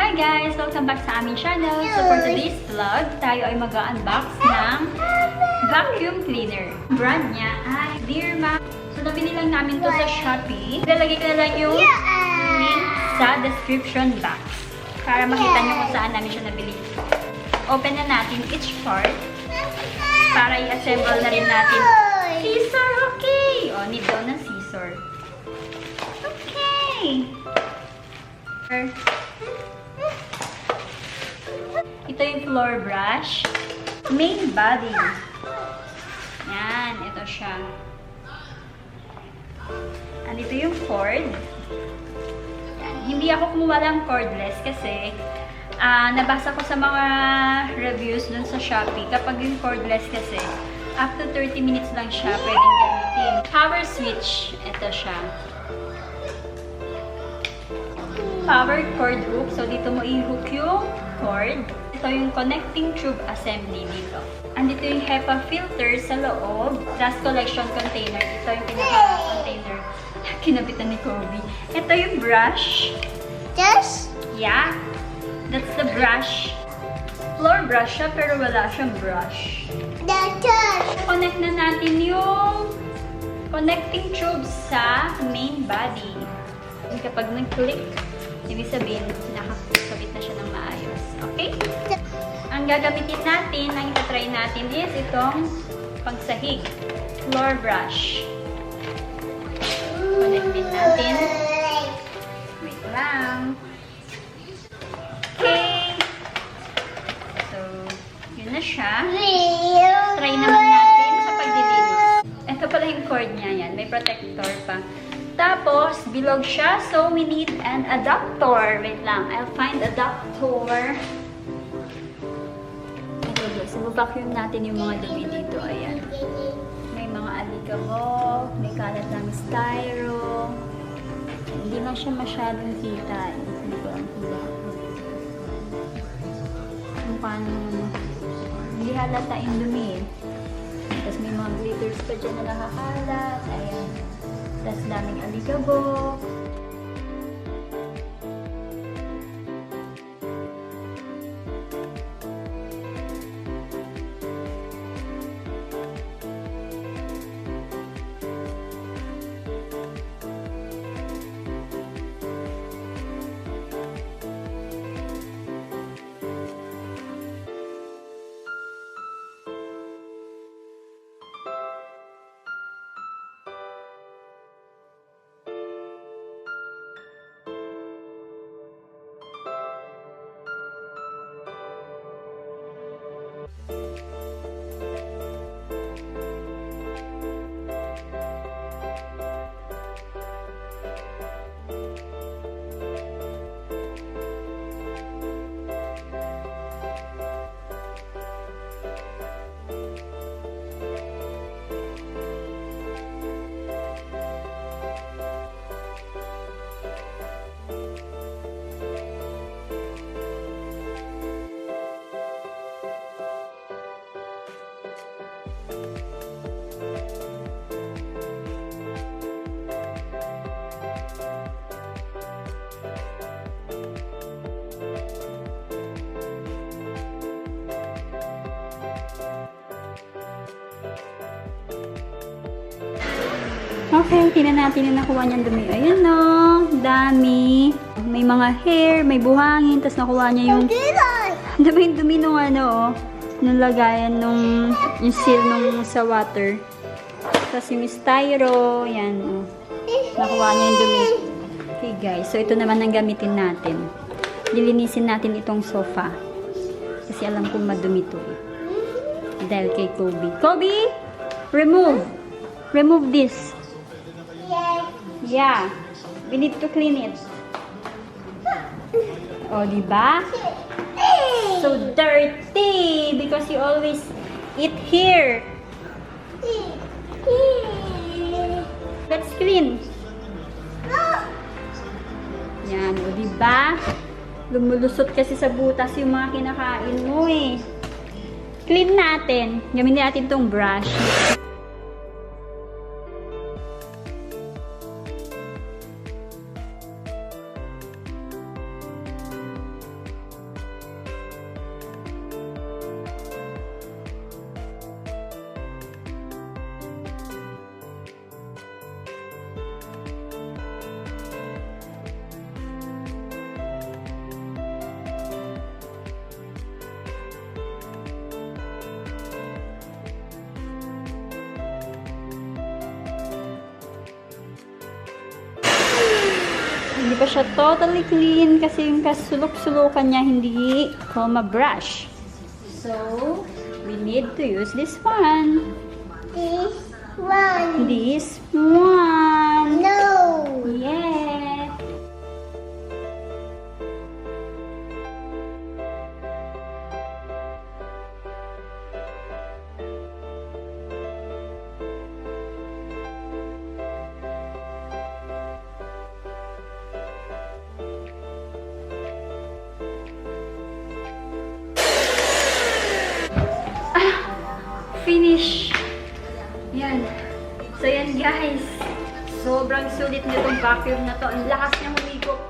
Hi guys! Welcome back sa aming channel. So for today's vlog, tayo ay mag-unbox ng vacuum cleaner. Brand niya ay Deerma. So nabili lang namin to sa Shopee. Ilalagay ko na lang yung link sa description box para makita nyo kung saan namin siya nabili. Open na natin each part para i-assemble na rin natin. Scissor, okay! O, need daw ng scissor. Okay! Ito yung floor brush. Main body. Yan, ito siya. Andito yung cord. Yan. Hindi ako kumuha ng cordless kasi nabasa ko sa mga reviews dun sa Shopee. Kapag yung cordless kasi, up to 30 minutes lang siya pwedeng gamitin. Power switch. Ito siya. Power cord hook. So, dito mo i-hook yung cord. Ito yung connecting tube assembly dito. Andito yung HEPA filter sa loob. Dust collection container. Ito yung pinaka-container. Kinabitan ni Kobe. Ito yung brush. Yes? Yeah. That's the brush. Floor brush siya, pero wala siyang brush. Connect na natin yung connecting tube sa main body. Kapag nag-click, ibig sabihin, nakakabit na siya ng maayos. Okay? Ang gagamitin natin, ang itatry natin is itong pangsahig. Floor brush. Connect din natin. Wait lang. Okay. So, yun na siya. Try naman natin sa paglilinis. Ito pala yung cord niya yan. May protector pa. Tapos, bilog siya. So, we need an adapter. Wait lang. I'll find adapter. Ito guys. Vacuum natin yung mga dumi dito. Ayan. May mga alikabok. May kalat ng styro. Hindi lang siya masyadong kita. Hindi ko lang kung paano hindi halata yung dumi. Tapos may mga glitters pa dyan na nakakalat. Ayan. Tapos daming alikabok. Okay, tingnan natin yung nakuha niyang dumi. Ayan no, dami. May mga hair, may buhangin, tapos nakuha niya yung dumi nung ano, nung lagayan nung yung seal nung sa water. Tapos yung styro, yan. Nakuha niya yung dumi. Okay guys, so ito naman ang gamitin natin. Dilinisin natin itong sofa. Kasi alam kong madumi to. Dahil kay Kobe. Kobe! Remove this. Yeah. We need to clean it. Oh, diba? So dirty because you always eat here. Let's clean. Yan, o diba? Lumulusot kasi sa butas yung mga kinakain mo eh. Clean natin. Gamitin natin tong brush. Hindi pa siya totally clean kasi yung kasulok-sulukan niya hindi ko ma-brush. So, we need to use this one. This one. This one. No. Yes. Finish. Yan. So yan guys. Sobrang sulit nitong vacuum na to. Ang lakas niya humigop.